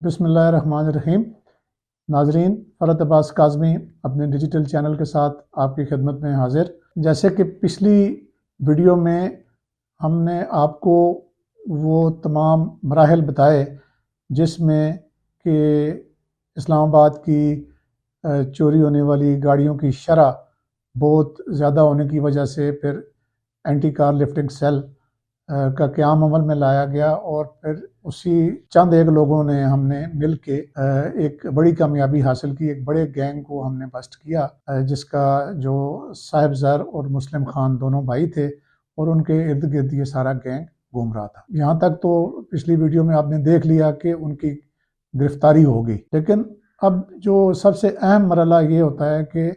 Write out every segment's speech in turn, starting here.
بسم اللہ الرحمن الرحیم۔ ناظرین، فرحت عباس کاظمی اپنے ڈیجیٹل چینل کے ساتھ آپ کی خدمت میں حاضر۔ جیسے کہ پچھلی ویڈیو میں ہم نے آپ کو وہ تمام مراحل بتائے جس میں کہ اسلام آباد کی چوری ہونے والی گاڑیوں کی شرح بہت زیادہ ہونے کی وجہ سے پھر اینٹی کار لفٹنگ سیل کا قیام عمل میں لایا گیا، اور پھر اسی چند ایک لوگوں نے ہم نے مل کے ایک بڑی کامیابی حاصل کی۔ ایک بڑے گینگ کو ہم نے بسٹ کیا جس کا جو صاحب زر اور مسلم خان دونوں بھائی تھے، اور ان کے ارد گرد یہ سارا گینگ گھوم رہا تھا۔ یہاں تک تو پچھلی ویڈیو میں آپ نے دیکھ لیا کہ ان کی گرفتاری ہو گئی، لیکن اب جو سب سے اہم مرحلہ یہ ہوتا ہے کہ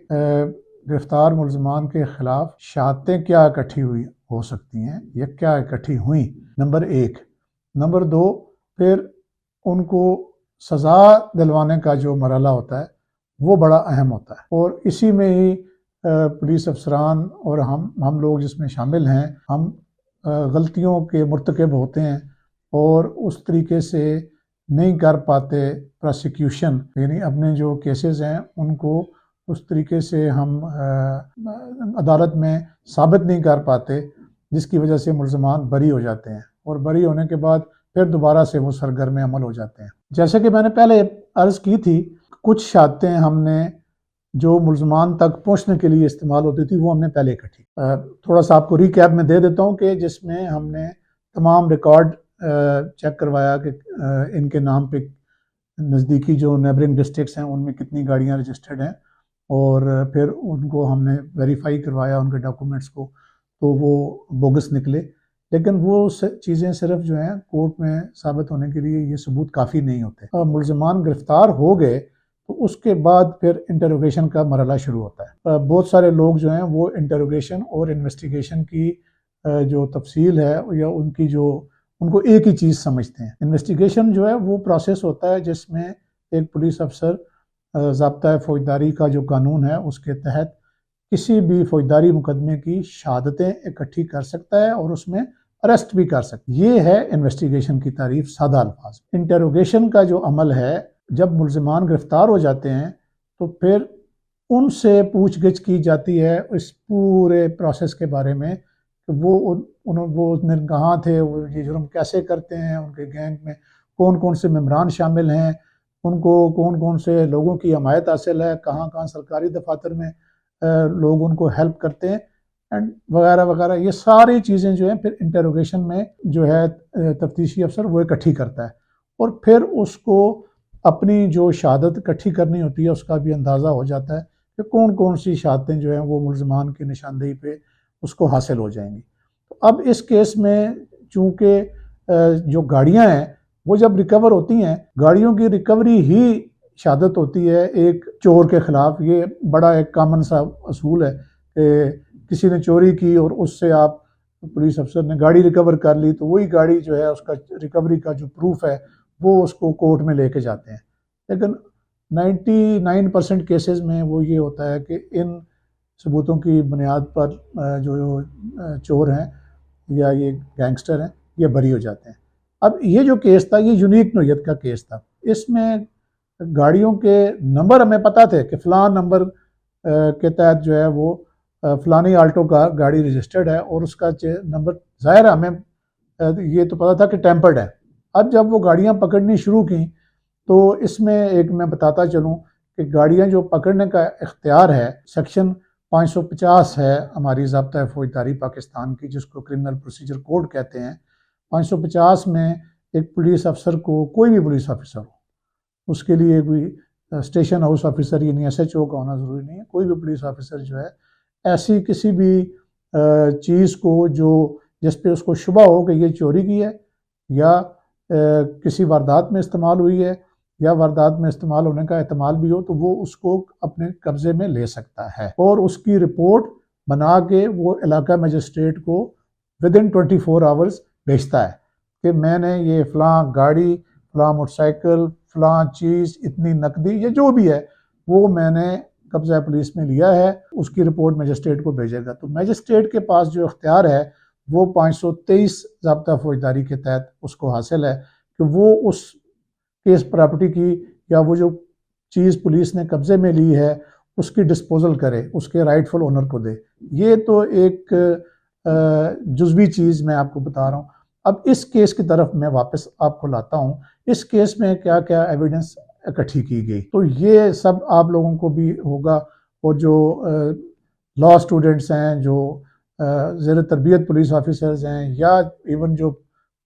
گرفتار ملزمان کے خلاف شہادتیں کیا اکٹھی ہوئی ہو سکتی ہیں یا کیا اکٹھی ہوئیں، نمبر 1۔ نمبر 2، پھر ان کو سزا دلوانے کا جو مرحلہ ہوتا ہے وہ بڑا اہم ہوتا ہے، اور اسی میں ہی پولیس افسران اور ہم لوگ جس میں شامل ہیں، ہم غلطیوں کے مرتکب ہوتے ہیں اور اس طریقے سے نہیں کر پاتے پروسیکیوشن، یعنی اپنے جو کیسز ہیں ان کو اس طریقے سے ہم عدالت میں ثابت نہیں کر پاتے، جس کی وجہ سے ملزمان بری ہو جاتے ہیں، اور بری ہونے کے بعد پھر دوبارہ سے وہ سرگرم عمل ہو جاتے ہیں۔ جیسے کہ میں نے پہلے عرض کی تھی، کچھ شہادتیں ہم نے جو ملزمان تک پہنچنے کے لیے استعمال ہوتی تھی وہ ہم نے پہلے اکٹھی۔ تھوڑا سا آپ کو ریکیپ میں دے دیتا ہوں کہ جس میں ہم نے تمام ریکارڈ چیک کروایا کہ ان کے نام پہ نزدیکی جو نیبرنگ ڈسٹرکٹس ہیں ان میں کتنی گاڑیاں رجسٹرڈ ہیں، اور پھر ان کو ہم نے ویریفائی کروایا ان کے ڈاکومنٹس کو، تو وہ بوگس نکلے۔ لیکن وہ چیزیں صرف جو ہیں کورٹ میں ثابت ہونے کے لیے یہ ثبوت کافی نہیں ہوتے۔ ملزمان گرفتار ہو گئے تو اس کے بعد پھر انٹروگیشن کا مرحلہ شروع ہوتا ہے۔ بہت سارے لوگ جو ہیں وہ انٹروگیشن اور انویسٹیگیشن کی جو تفصیل ہے یا ان کو ایک ہی چیز سمجھتے ہیں۔ انویسٹیگیشن جو ہے وہ پروسیس ہوتا ہے جس میں ایک پولیس افسر ضابطۂ فوجداری کا جو قانون ہے اس کے تحت کسی بھی فوجداری مقدمے کی شہادتیں اکٹھی کر سکتا ہے اور اس میں اریسٹ بھی کر سکتا ہے۔ یہ ہے انویسٹیگیشن کی تعریف سادہ الفاظ۔ انٹروگیشن کا جو عمل ہے، جب ملزمان گرفتار ہو جاتے ہیں تو پھر ان سے پوچھ گچھ کی جاتی ہے اس پورے پروسیس کے بارے میں کہ وہ کہاں تھے، وہ یہ جرم کیسے کرتے ہیں، ان کے گینگ میں کون کون سے ممبران شامل ہیں، ان کو کون کون سے لوگوں کی حمایت حاصل ہے، کہاں کہاں سرکاری دفاتر میں لوگ ان کو ہیلپ کرتے ہیں، اینڈ وغیرہ وغیرہ۔ یہ ساری چیزیں جو ہیں پھر انٹروگیشن میں جو ہے تفتیشی افسر وہ اکٹھی کرتا ہے، اور پھر اس کو اپنی جو شہادت اکٹھی کرنی ہوتی ہے اس کا بھی اندازہ ہو جاتا ہے کہ کون کون سی شہادتیں جو ہیں وہ ملزمان کی نشاندہی پہ اس کو حاصل ہو جائیں گی۔ تو اب اس کیس میں چونکہ جو گاڑیاں ہیں وہ جب ریکور ہوتی ہیں، گاڑیوں کی ریکوری ہی شہادت ہوتی ہے ایک چور کے خلاف۔ یہ بڑا ایک کامن سا اصول ہے کہ کسی نے چوری کی اور اس سے آپ پولیس افسر نے گاڑی ریکور کر لی تو وہی گاڑی جو ہے اس کا ریکوری کا جو پروف ہے وہ اس کو کورٹ میں لے کے جاتے ہیں۔ لیکن 99% کیسز میں وہ یہ ہوتا ہے کہ ان ثبوتوں کی بنیاد پر جو چور ہیں یا یہ گینگسٹر ہیں یہ بری ہو جاتے ہیں۔ اب یہ جو کیس تھا یہ یونیک نوعیت کا کیس تھا۔ اس میں گاڑیوں کے نمبر ہمیں پتہ تھے کہ فلاں نمبر کے تحت جو ہے وہ فلانی آلٹو کا گاڑی رجسٹرڈ ہے، اور اس کا نمبر ظاہر ہمیں یہ تو پتہ تھا کہ ٹیمپرڈ ہے۔ اب جب وہ گاڑیاں پکڑنی شروع کی تو اس میں ایک میں بتاتا چلوں کہ گاڑیاں جو پکڑنے کا اختیار ہے سیکشن 550 ہے ہماری ضابطۂ فوجداری پاکستان کی، جس کو کرمنل پروسیجر کوڈ کہتے ہیں۔ 550 میں ایک پولیس افسر کو، کوئی بھی پولیس افسر ہو، اس کے لیے کوئی اسٹیشن ہاؤس افسر یعنی ایس ایچ او کا ہونا ضروری نہیں ہے، کوئی بھی پولیس افسر جو ہے ایسی کسی بھی چیز کو جس پہ اس کو شبہ ہو کہ یہ چوری کی ہے یا کسی واردات میں استعمال ہوئی ہے یا واردات میں استعمال ہونے کا احتمال بھی ہو، تو وہ اس کو اپنے قبضے میں لے سکتا ہے، اور اس کی رپورٹ بنا کے وہ علاقہ مجسٹریٹ کو ودن 24 آورز بھیجتا ہے کہ میں نے یہ فلاں گاڑی، فلاں موٹر سائیکل، فلاں چیز، اتنی نقدی یا جو بھی ہے وہ میں نے قبضہ پولیس میں لیا ہے، اس کی رپورٹ مجسٹریٹ کو بھیجے گا۔ تو مجسٹریٹ کے پاس جو اختیار ہے وہ 523 ضابطہ فوجداری کے تحت اس کو حاصل ہے کہ وہ اس کیس پراپرٹی کی یا وہ جو چیز پولیس نے قبضے میں لی ہے اس کی ڈسپوزل کرے، اس کے رائٹ فل اونر کو دے۔ یہ تو ایک جزوی چیز میں آپ کو بتا رہا ہوں۔ اب اس کیس کی طرف میں واپس آپ کو لاتا ہوں۔ اس کیس میں کیا کیا ایویڈنس اکٹھی کی گئی، تو یہ سب آپ لوگوں کو بھی ہوگا، اور جو لا اسٹوڈنٹس ہیں، جو زیر تربیت پولیس آفیسرز ہیں، یا ایون جو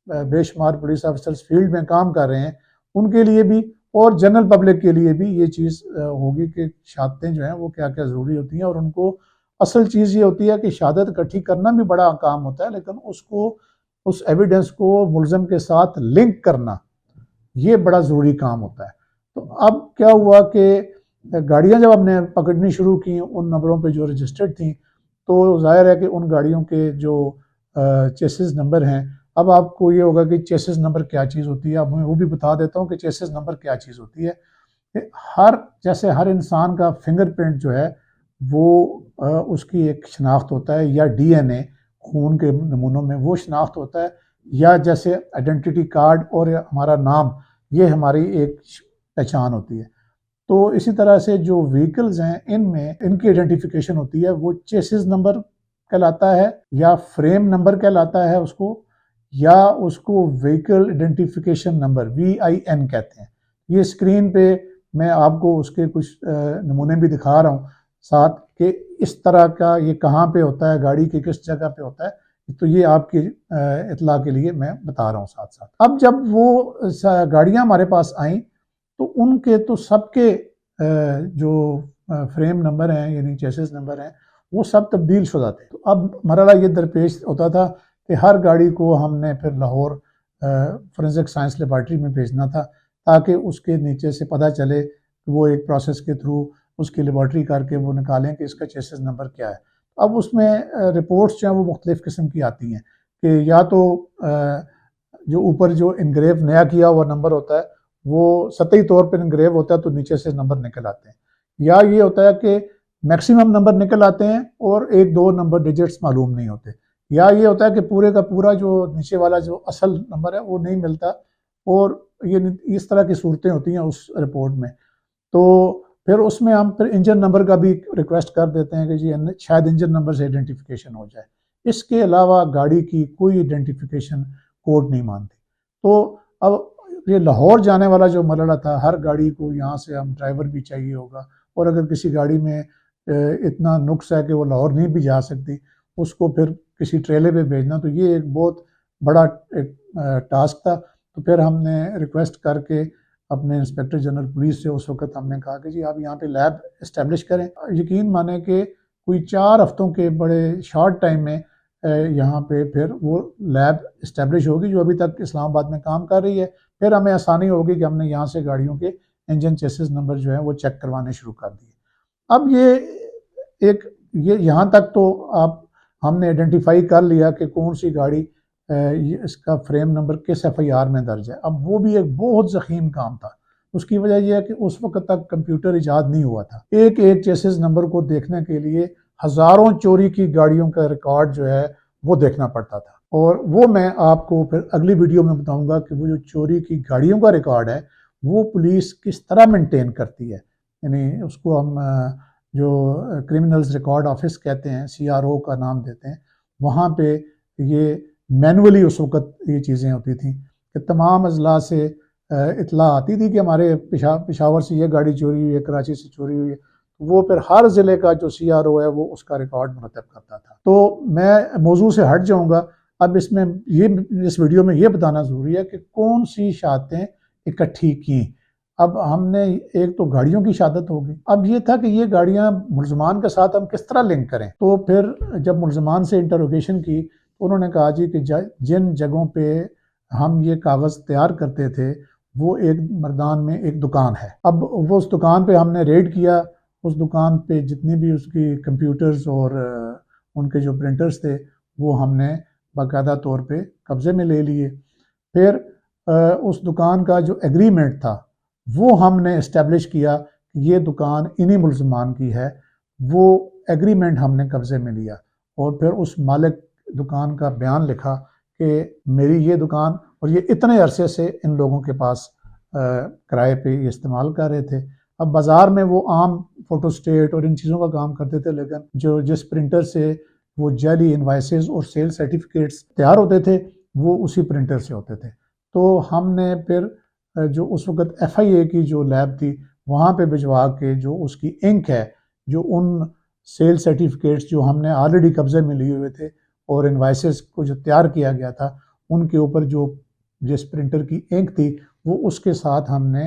بے شمار پولیس آفیسرز فیلڈ میں کام کر رہے ہیں، ان کے لیے بھی اور جنرل پبلک کے لیے بھی یہ چیز ہوگی کہ شہادتیں جو ہیں وہ کیا کیا ضروری ہوتی ہیں۔ اور ان کو اصل چیز یہ ہوتی ہے کہ شہادت اکٹھی کرنا بھی بڑا کام ہوتا ہے، لیکن اس ایویڈنس کو ملزم کے ساتھ لنک کرنا یہ بڑا ضروری کام ہوتا ہے۔ تو اب کیا ہوا کہ گاڑیاں جب ہم نے پکڑنی شروع کی ان نمبروں پہ جو رجسٹرڈ تھیں، تو ظاہر ہے کہ ان گاڑیوں کے جو چیسز نمبر ہیں، اب آپ کو یہ ہوگا کہ چیسز نمبر کیا چیز ہوتی ہے۔ اب میں وہ بھی بتا دیتا ہوں کہ چیسز نمبر کیا چیز ہوتی ہے۔ جیسے ہر انسان کا فنگر پرنٹ جو ہے وہ اس کی ایک شناخت ہوتا ہے، یا ڈی این اے خون کے نمونوں میں وہ شناخت ہوتا ہے، یا جیسے آئیڈینٹی کارڈ اور ہمارا نام، یہ ہماری ایک پہچان ہوتی ہے۔ تو اسی طرح سے جو وہیکلز ہیں ان کی آئیڈینٹیفیکیشن ہوتی ہے، وہ چیسز نمبر کہلاتا ہے، یا فریم نمبر کہلاتا ہے اس کو، یا اس کو وہیکل آئیڈینٹیفیکیشن نمبر VIN کہتے ہیں۔ یہ اسکرین پہ میں آپ کو اس کے کچھ نمونے بھی دکھا رہا ہوں ساتھ، کہ اس طرح کا یہ کہاں پہ ہوتا ہے، گاڑی کی کس جگہ پہ ہوتا ہے۔ تو یہ آپ کی اطلاع کے لیے میں بتا رہا ہوں ساتھ ساتھ۔ اب جب وہ گاڑیاں ہمارے پاس آئیں تو ان کے تو سب کے جو فریم نمبر ہیں، یعنی چیسز نمبر ہیں، وہ سب تبدیل شدہ تھے۔ تو اب مرحلہ یہ درپیش ہوتا تھا کہ ہر گاڑی کو ہم نے پھر لاہور فورینزک سائنس لیبارٹری میں بھیجنا تھا، تاکہ اس کے نیچے سے پتہ چلے کہ وہ ایک پروسیس کے تھرو اس کی لیبارٹری کر کے وہ نکالیں کہ اس کا چیسز نمبر کیا ہے۔ اب اس میں رپورٹس جو ہیں وہ مختلف قسم کی آتی ہیں، کہ یا تو جو اوپر جو انگریو نیا کیا ہوا نمبر ہوتا ہے وہ سطحی طور پر انگریو ہوتا ہے تو نیچے سے نمبر نکل آتے ہیں، یا یہ ہوتا ہے کہ میکسیمم نمبر نکل آتے ہیں اور ایک دو نمبر ڈیجٹس معلوم نہیں ہوتے، یا یہ ہوتا ہے کہ پورے کا پورا جو نیچے والا جو اصل نمبر ہے وہ نہیں ملتا، اور یہ اس طرح کی صورتیں ہوتی ہیں اس رپورٹ میں۔ تو پھر اس میں ہم پھر انجن نمبر کا بھی ریکویسٹ کر دیتے ہیں کہ جی شاید انجن نمبر سے آئیڈینٹیفیکیشن ہو جائے۔ اس کے علاوہ گاڑی کی کوئی آئیڈینٹیفیکیشن کوڈ نہیں مانتی۔ تو اب یہ لاہور جانے والا جو مرحلہ تھا، ہر گاڑی کو یہاں سے ہم ڈرائیور بھی چاہیے ہوگا، اور اگر کسی گاڑی میں اتنا نقص ہے کہ وہ لاہور نہیں بھی جا سکتی، اس کو پھر کسی ٹریلے پہ بھیجنا، تو یہ ایک بہت بڑا ایک ٹاسک تھا۔ تو پھر ہم نے ریکویسٹ کر کے اپنے انسپیکٹر جنرل پولیس سے اس وقت ہم نے کہا کہ جی آپ یہاں پہ لیب اسٹیبلش کریں۔ یقین مانیں کہ کوئی 4 ہفتوں کے بڑے شارٹ ٹائم میں یہاں پہ پھر وہ لیب اسٹیبلش ہوگی، جو ابھی تک اسلام آباد میں کام کر رہی ہے۔ پھر ہمیں آسانی ہوگی کہ ہم نے یہاں سے گاڑیوں کے انجن چیسز نمبر جو ہیں وہ چیک کروانے شروع کر دیے۔ اب یہ یہاں تک تو ہم نے آئیڈینٹیفائی کر لیا کہ کون سی گاڑی اس کا فریم نمبر کس FIR میں درج ہے۔ اب وہ بھی ایک بہت ضخیم کام تھا۔ اس کی وجہ یہ ہے کہ اس وقت تک کمپیوٹر ایجاد نہیں ہوا تھا۔ ایک چیسز نمبر کو دیکھنے کے لیے ہزاروں چوری کی گاڑیوں کا ریکارڈ جو ہے وہ دیکھنا پڑتا تھا، اور وہ میں آپ کو پھر اگلی ویڈیو میں بتاؤں گا کہ وہ جو چوری کی گاڑیوں کا ریکارڈ ہے وہ پولیس کس طرح مینٹین کرتی ہے۔ یعنی اس کو ہم جو کرمنلز ریکارڈ آفس کہتے ہیں، CRO کا نام دیتے ہیں، وہاں پہ یہ مینولی اس وقت یہ چیزیں ہوتی تھیں کہ تمام اضلاع سے اطلاع آتی تھی کہ ہمارے پشاور سے یہ گاڑی چوری ہوئی ہے، کراچی سے چوری ہوئی ہے، وہ پھر ہر ضلع کا جو CRO ہے وہ اس کا ریکارڈ مرتب کرتا تھا۔ تو میں موضوع سے ہٹ جاؤں گا۔ اب اس ویڈیو میں یہ بتانا ضروری ہے کہ کون سی شہادتیں اکٹھی کیں۔ اب ہم نے ایک تو گاڑیوں کی شہادت ہوگی، اب یہ تھا کہ یہ گاڑیاں ملزمان کے ساتھ ہم کس طرح لنک کریں۔ تو پھر جب ملزمان سے انٹروگیشن کی، انہوں نے کہا جی کہ جن جگہوں پہ ہم یہ کاغذ تیار کرتے تھے وہ ایک مردان میں ایک دکان ہے۔ اب وہ اس دکان پہ ہم نے ریڈ کیا، اس دکان پہ جتنی بھی اس کی کمپیوٹرز اور ان کے جو پرنٹرز تھے وہ ہم نے باقاعدہ طور پہ قبضے میں لے لیے۔ پھر اس دکان کا جو ایگریمنٹ تھا وہ ہم نے اسٹیبلش کیا کہ یہ دکان انہی ملزمان کی ہے، وہ ایگریمنٹ ہم نے قبضے میں لیا، اور پھر اس مالک دکان کا بیان لکھا کہ میری یہ دکان اور یہ اتنے عرصے سے ان لوگوں کے پاس کرائے پہ یہ استعمال کر رہے تھے۔ اب بازار میں وہ عام فوٹو اسٹیٹ اور ان چیزوں کا کام کرتے تھے، لیکن جس پرنٹر سے وہ جعلی انوائسز اور سیل سرٹیفکیٹس تیار ہوتے تھے وہ اسی پرنٹر سے ہوتے تھے۔ تو ہم نے پھر جو اس وقت ایف آئی اے کی جو لیب تھی وہاں پہ بھجوا کے جو اس کی انک ہے، جو ان سیل سرٹیفکیٹس جو ہم نے آلریڈی قبضے میں لیے ہوئے تھے اور انوائسز کو جو تیار کیا گیا تھا ان کے اوپر جو جس پرنٹر کی انک تھی وہ اس کے ساتھ ہم نے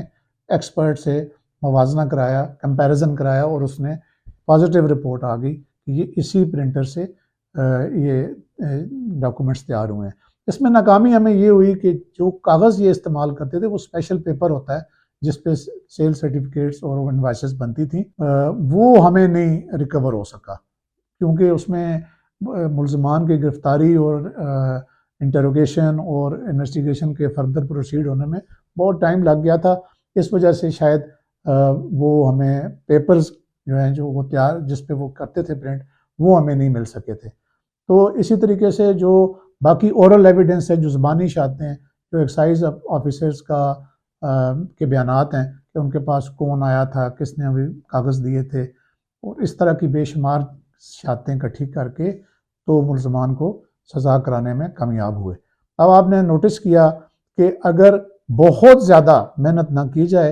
ایکسپرٹ سے موازنہ کرایا، کمپیریزن کرایا، اور اس نے پازیٹیو رپورٹ آ گئی کہ یہ اسی پرنٹر سے یہ ڈاکومنٹس تیار ہوئے ہیں۔ اس میں ناکامی ہمیں یہ ہوئی کہ جو کاغذ یہ استعمال کرتے تھے وہ اسپیشل پیپر ہوتا ہے جس پہ سیل سرٹیفکیٹس اور انوائسز بنتی تھیں، وہ ہمیں نہیں ریکور ہو سکا کیونکہ اس میں ملزمان کی گرفتاری اور انٹروگیشن اور انویسٹیگیشن کے فردر پروسیڈ ہونے میں بہت ٹائم لگ گیا تھا۔ اس وجہ سے شاید وہ ہمیں پیپرز جو ہیں جو وہ تیار جس پہ وہ کرتے تھے پرنٹ وہ ہمیں نہیں مل سکے تھے۔ تو اسی طریقے سے جو باقی اورل ایویڈنس ہے، جو زبانی شہادتیں ہیں، جو ایکسائز آفیسرز کے بیانات ہیں کہ ان کے پاس کون آیا تھا، کس نے ابھی کاغذ دیے تھے، اور اس طرح کی بے شمار شہادتیں اکٹھی کر کے تو ملزمان کو سزا کرانے میں کامیاب ہوئے۔ اب آپ نے نوٹس کیا کہ اگر بہت زیادہ محنت نہ کی جائے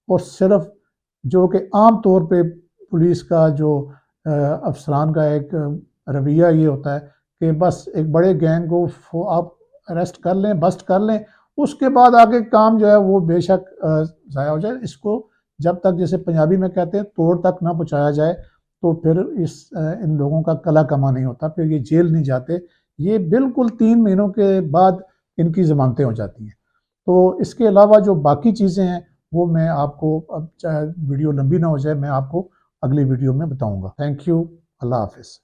اور صرف جو کہ عام طور پہ پولیس کا جو افسران کا ایک رویہ یہ ہوتا ہے کہ بس ایک بڑے گینگ کو آپ اریسٹ کر لیں، بسٹ کر لیں، اس کے بعد آگے کام جو ہے وہ بے شک ضائع ہو جائے، اس کو جب تک جیسے پنجابی میں کہتے ہیں توڑ تک نہ پہنچایا جائے تو پھر ان لوگوں کا کلا کما نہیں ہوتا، پھر یہ جیل نہیں جاتے، یہ بالکل 3 مہینوں کے بعد ان کی ضمانتیں ہو جاتی ہیں۔ تو اس کے علاوہ جو باقی چیزیں ہیں وہ میں آپ کو، اب چاہے ویڈیو لمبی نہ ہو جائے، میں آپ کو اگلی ویڈیو میں بتاؤں گا۔ تھینک یو، اللہ حافظ۔